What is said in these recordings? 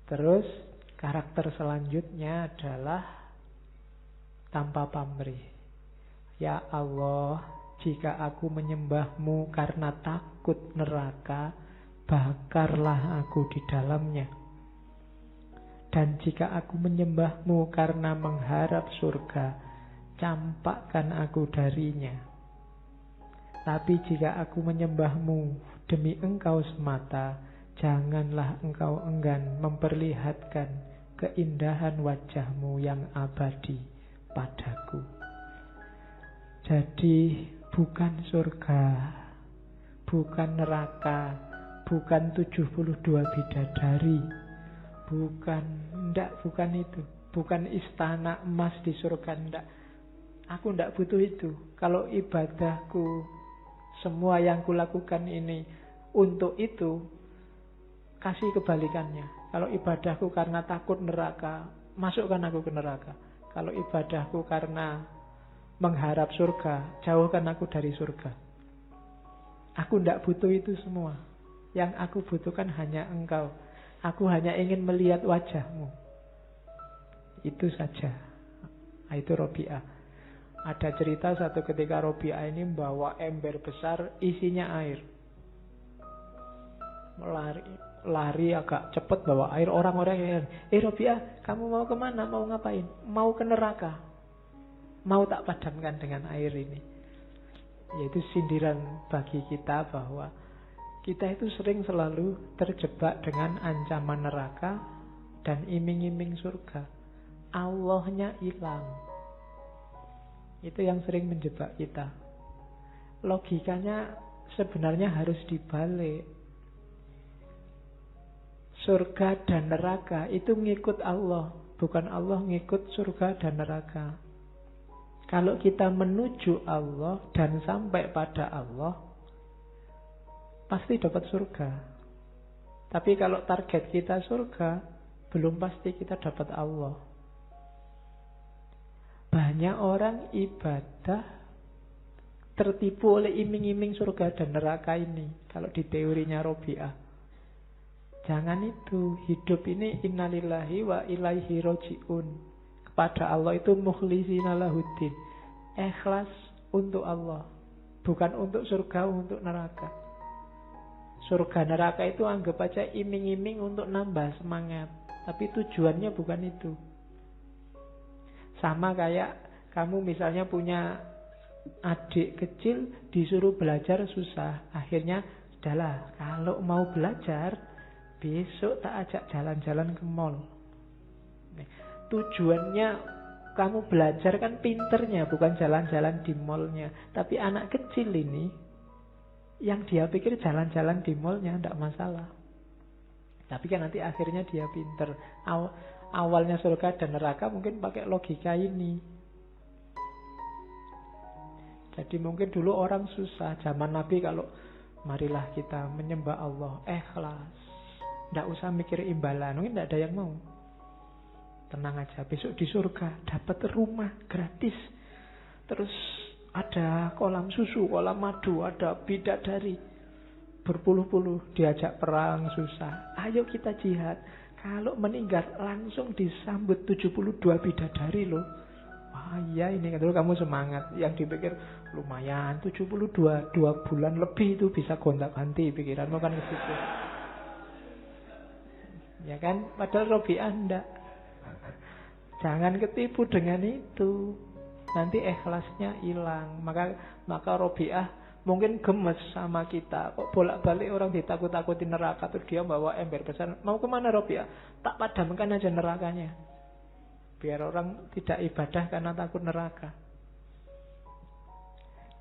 Terus karakter selanjutnya adalah tanpa pamrih. Ya Allah, jika aku menyembahmu karena takut neraka, bakarlah aku di dalamnya. Dan jika aku menyembahmu karena mengharap surga, campakkan aku darinya. Tapi jika aku menyembahmu demi engkau semata, janganlah engkau enggan memperlihatkan keindahan wajahmu yang abadi padaku. Jadi bukan surga, bukan neraka, bukan 72 bidadari, bukan itu, bukan istana emas di surga, enggak. Aku enggak butuh itu. Kalau ibadahku, semua yang kulakukan ini untuk itu, kasih kebalikannya. Kalau ibadahku karena takut neraka, masukkan aku ke neraka. Kalau ibadahku karena mengharap surga, jauhkan aku dari surga. Aku tidak butuh itu semua. Yang aku butuhkan hanya engkau. Aku hanya ingin melihat wajahmu. Itu saja. Itu Robi'ah. Ada cerita satu ketika Robi'ah ini membawa ember besar isinya air. Lari agak cepat bawa air. Orang-orang yang Robi'ah, kamu mau kemana? Mau ngapain? Mau ke neraka. Mau tak padamkan dengan air ini. Yaitu sindiran bagi kita bahwa kita itu sering selalu terjebak dengan ancaman neraka dan iming-iming surga. Allahnya hilang. Itu yang sering menjebak kita. Logikanya sebenarnya harus dibalik. Surga dan neraka itu ngikut Allah, bukan Allah ngikut surga dan neraka. Kalau kita menuju Allah dan sampai pada Allah, pasti dapat surga. Tapi kalau target kita surga, belum pasti kita dapat Allah. Banyak orang ibadah tertipu oleh iming-iming surga dan neraka ini. Kalau di teorinya Robi'ah, jangan itu. Hidup ini innalillahi wa ilaihi roji'un. Kepada Allah itu mukhlisina lahuddin. Ikhlas untuk Allah, bukan untuk surga, untuk neraka. Surga neraka itu anggap aja iming-iming untuk nambah semangat. Tapi tujuannya bukan itu. Sama kayak kamu misalnya punya adik kecil, disuruh belajar susah. Akhirnya, sudahlah, kalau mau belajar, besok tak ajak jalan-jalan ke mall. Tujuannya kamu belajar kan pinternya, bukan jalan-jalan di mallnya. Tapi anak kecil ini, yang dia pikir jalan-jalan di mallnya tidak masalah. Tapi kan nanti akhirnya dia pinter. Awalnya surga dan neraka mungkin pakai logika ini. Jadi mungkin dulu orang susah. Zaman Nabi kalau marilah kita menyembah Allah, ikhlas, tidak usah mikir imbalan. Mungkin tidak ada yang mau. Tenang aja, besok di surga dapat rumah gratis. Terus ada kolam susu, kolam madu, ada bidadari berpuluh-puluh, diajak perang susah. Ayo kita jihad. Kalau meninggal langsung disambut 72 bidadari loh. Wah iya ini kan dulu kamu semangat. Yang dipikir lumayan 72, 2 bulan lebih itu bisa gonta-ganti pikiranmu kan ke situ. Ya kan? Padahal Robi'ah enggak. Jangan ketipu dengan itu. Nanti ikhlasnya hilang. Maka Robi'ah mungkin gemes sama kita. Kok bolak-balik orang ditakut-takutin neraka, tuh dia bawa ember besar. Mau kemana Robi'ah? Tak padamkan aja nerakanya. Biar orang tidak ibadah karena takut neraka.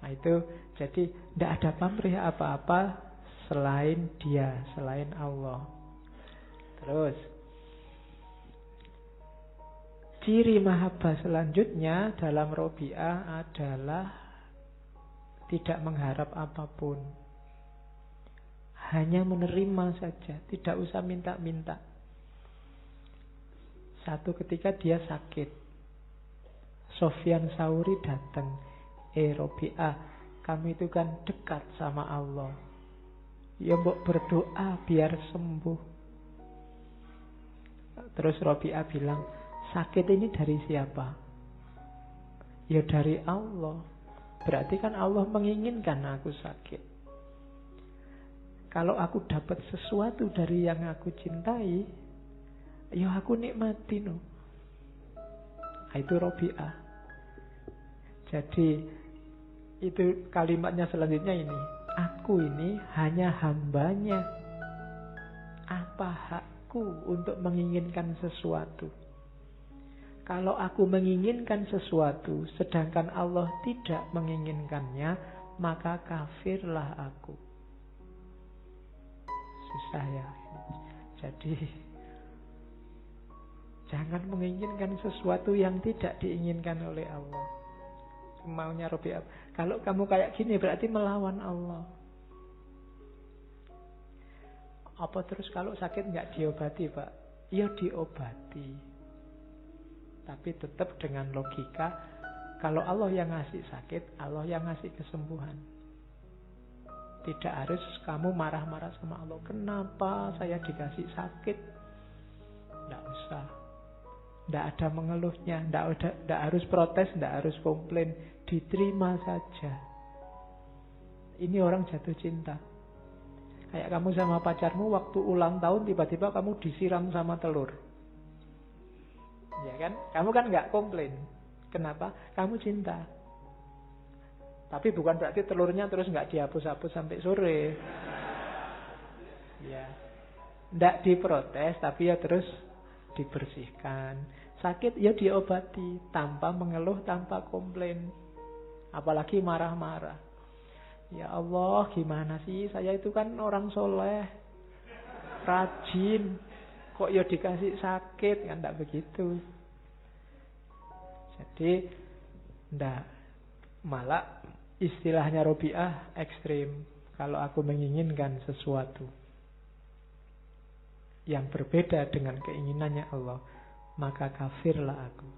Nah itu, jadi tidak ada pamrih apa-apa selain dia, selain Allah. Terus ciri mahabbah selanjutnya dalam Robi'ah adalah tidak mengharap apapun. Hanya menerima saja, tidak usah minta-minta. Satu ketika dia sakit, Sofyan Sauri datang. Robi'ah, kamu itu kan dekat sama Allah. Ya mbok berdoa biar sembuh. Terus Robi'ah bilang, sakit ini dari siapa? Ya dari Allah. Berarti kan Allah menginginkan aku sakit. Kalau aku dapat sesuatu dari yang aku cintai, ya aku nikmati no. Itu Robi'ah. Jadi itu kalimatnya selanjutnya ini. Aku ini hanya hambanya. Apa hakku untuk menginginkan sesuatu? Kalau aku menginginkan sesuatu, sedangkan Allah tidak menginginkannya, maka kafirlah aku. Susah ya. Jadi jangan menginginkan sesuatu yang tidak diinginkan oleh Allah. Maunya Robi'ah. Kalau kamu kayak gini berarti melawan Allah. Apa terus kalau sakit nggak diobati, Pak? Ya diobati. Tapi tetap dengan logika, kalau Allah yang ngasih sakit, Allah yang ngasih kesembuhan. Tidak harus kamu marah-marah sama Allah. Kenapa saya dikasih sakit? Tidak usah. Tidak ada mengeluhnya. Tidak harus protes, tidak harus komplain. Diterima saja. Ini orang jatuh cinta. Kayak kamu sama pacarmu waktu ulang tahun tiba-tiba kamu disiram sama telur. Ya kan? Kamu kan nggak komplain. Kenapa? Kamu cinta. Tapi bukan berarti telurnya terus nggak dihapus-hapus sampai sore. Ya, nggak diprotes, tapi ya terus dibersihkan. Sakit ya diobati tanpa mengeluh, tanpa komplain. Apalagi marah-marah. Ya Allah, gimana sih? Saya itu kan orang soleh, rajin. Kok ya dikasih sakit? Kan enggak begitu. Jadi enggak. Malah istilahnya Robi'ah ekstrim. Kalau aku menginginkan sesuatu yang berbeda dengan keinginannya Allah, maka kafirlah aku.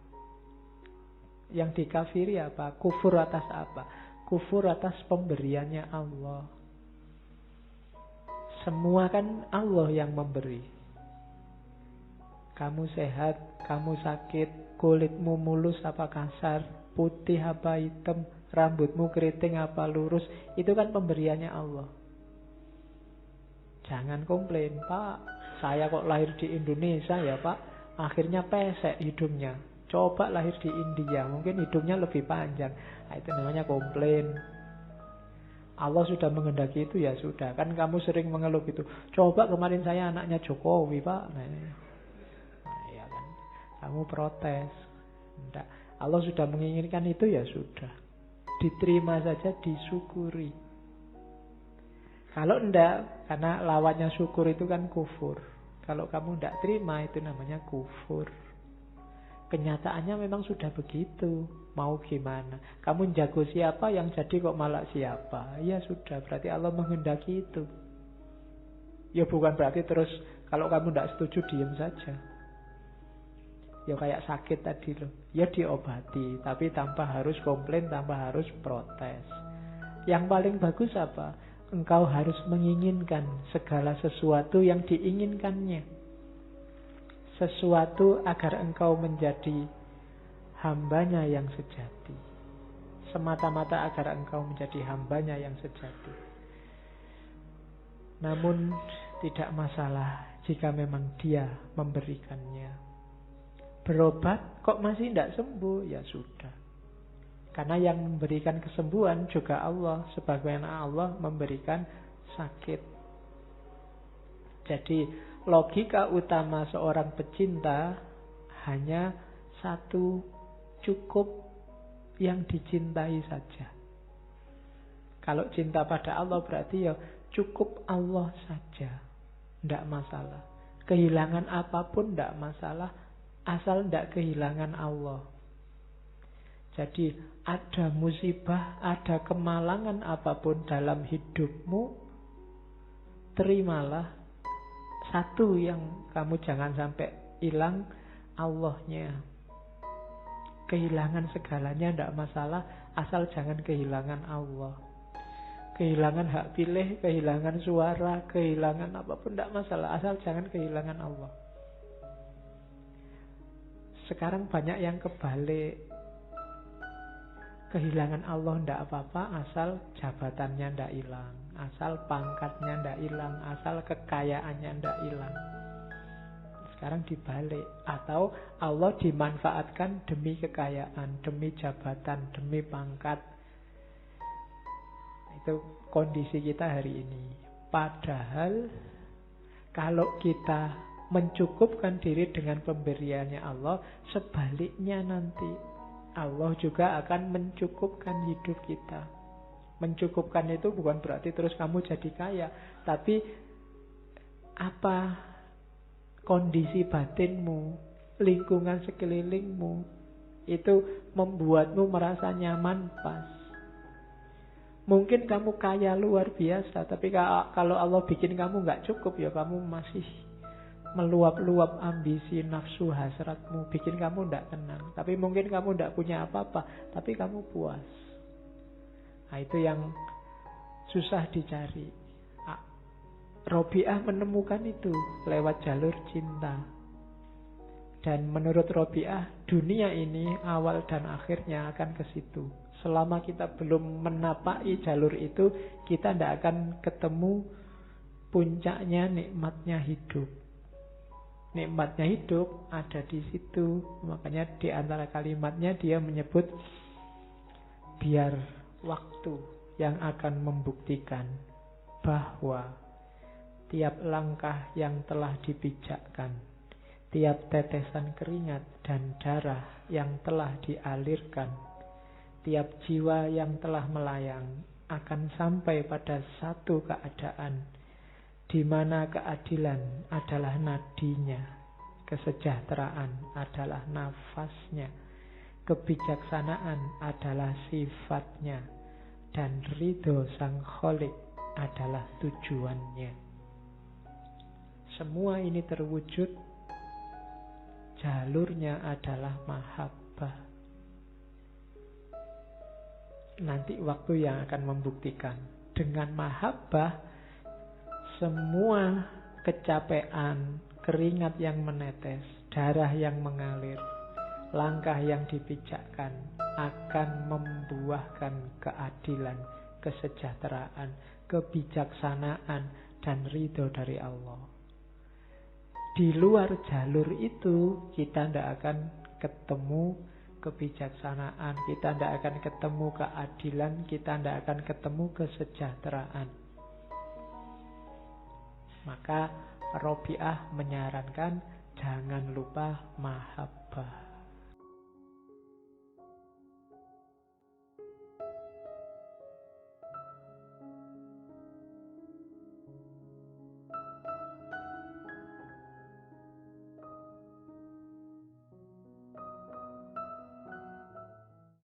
Yang dikafiri apa? Kufur atas apa? Kufur atas pemberiannya Allah. Semua kan Allah yang memberi. Kamu sehat, kamu sakit, kulitmu mulus apa kasar, putih apa hitam, rambutmu keriting apa lurus, itu kan pemberiannya Allah. Jangan komplain, Pak, saya kok lahir di Indonesia ya Pak, akhirnya pesek hidungnya. Coba lahir di India, mungkin hidungnya lebih panjang. Nah, itu namanya komplain. Allah sudah menghendaki itu ya sudah. Kan kamu sering mengeluh gitu. Coba kemarin saya anaknya Jokowi, Pak. Nah, ya kan. Kamu protes. Enggak. Allah sudah menginginkan itu ya sudah. Diterima saja, disyukuri. Kalau enggak, karena lawannya syukur itu kan kufur. Kalau kamu enggak terima itu namanya kufur. Kenyataannya memang sudah begitu. Mau gimana? Kamu jago siapa, yang jadi kok malah siapa? Ya sudah, berarti Allah menghendaki itu. Ya bukan berarti terus kalau kamu tidak setuju diam saja. Ya kayak sakit tadi loh. Ya diobati, tapi tanpa harus komplain, tanpa harus protes. Yang paling bagus apa? Engkau harus menginginkan segala sesuatu yang diinginkannya. Sesuatu agar engkau menjadi hambanya yang sejati. Semata-mata agar engkau menjadi hambanya yang sejati. Namun tidak masalah jika memang dia memberikannya. Berobat kok masih tidak sembuh? Ya sudah. Karena yang memberikan kesembuhan juga Allah. Sebagaimana Allah memberikan sakit. Jadi logika utama seorang pecinta hanya satu, cukup yang dicintai saja. Kalau cinta pada Allah berarti ya cukup Allah saja. Tidak masalah. Kehilangan apapun tidak masalah, asal tidak kehilangan Allah. Jadi ada musibah, ada kemalangan apapun dalam hidupmu, terimalah. Satu yang kamu jangan sampai hilang, Allahnya. Kehilangan segalanya tidak masalah, asal jangan kehilangan Allah. Kehilangan hak pilih, kehilangan suara, kehilangan apapun tidak masalah, asal jangan kehilangan Allah. Sekarang banyak yang kebalik. Kehilangan Allah ndak apa-apa asal jabatannya ndak hilang, asal pangkatnya ndak hilang, asal kekayaannya ndak hilang. Sekarang dibalik. Atau Allah dimanfaatkan demi kekayaan, demi jabatan, demi pangkat. Itu kondisi kita hari ini. Padahal kalau kita mencukupkan diri dengan pemberiannya Allah, sebaliknya nanti Allah juga akan mencukupkan hidup kita. Mencukupkan itu bukan berarti terus kamu jadi kaya, tapi apa kondisi batinmu, lingkungan sekelilingmu itu membuatmu merasa nyaman, pas. Mungkin kamu kaya luar biasa, tapi kalau Allah bikin kamu nggak cukup, ya kamu masih meluap-luap ambisi, nafsu, hasratmu, bikin kamu tidak tenang. Tapi mungkin kamu tidak punya apa-apa, tapi kamu puas. Nah, itu yang susah dicari. Robiah menemukan itu lewat jalur cinta. Dan menurut Robiah, dunia ini awal dan akhirnya akan ke situ. Selama kita belum menapaki jalur itu, kita tidak akan ketemu puncaknya nikmatnya hidup. Nikmatnya hidup ada di situ. Makanya di antara kalimatnya dia menyebut biar waktu yang akan membuktikan bahwa tiap langkah yang telah dipijakkan, tiap tetesan keringat dan darah yang telah dialirkan, tiap jiwa yang telah melayang akan sampai pada satu keadaan di mana keadilan adalah nadinya, kesejahteraan adalah nafasnya, kebijaksanaan adalah sifatnya, dan ridho Sang Kholik adalah tujuannya. Semua ini terwujud, jalurnya adalah mahabbah. Nanti waktu yang akan membuktikan. Dengan mahabbah, semua kecapean, keringat yang menetes, darah yang mengalir, langkah yang dipijakkan akan membuahkan keadilan, kesejahteraan, kebijaksanaan, dan ridho dari Allah. Di luar jalur itu kita tidak akan ketemu kebijaksanaan, kita tidak akan ketemu keadilan, kita tidak akan ketemu kesejahteraan. Maka Robiah menyarankan jangan lupa mahabbah.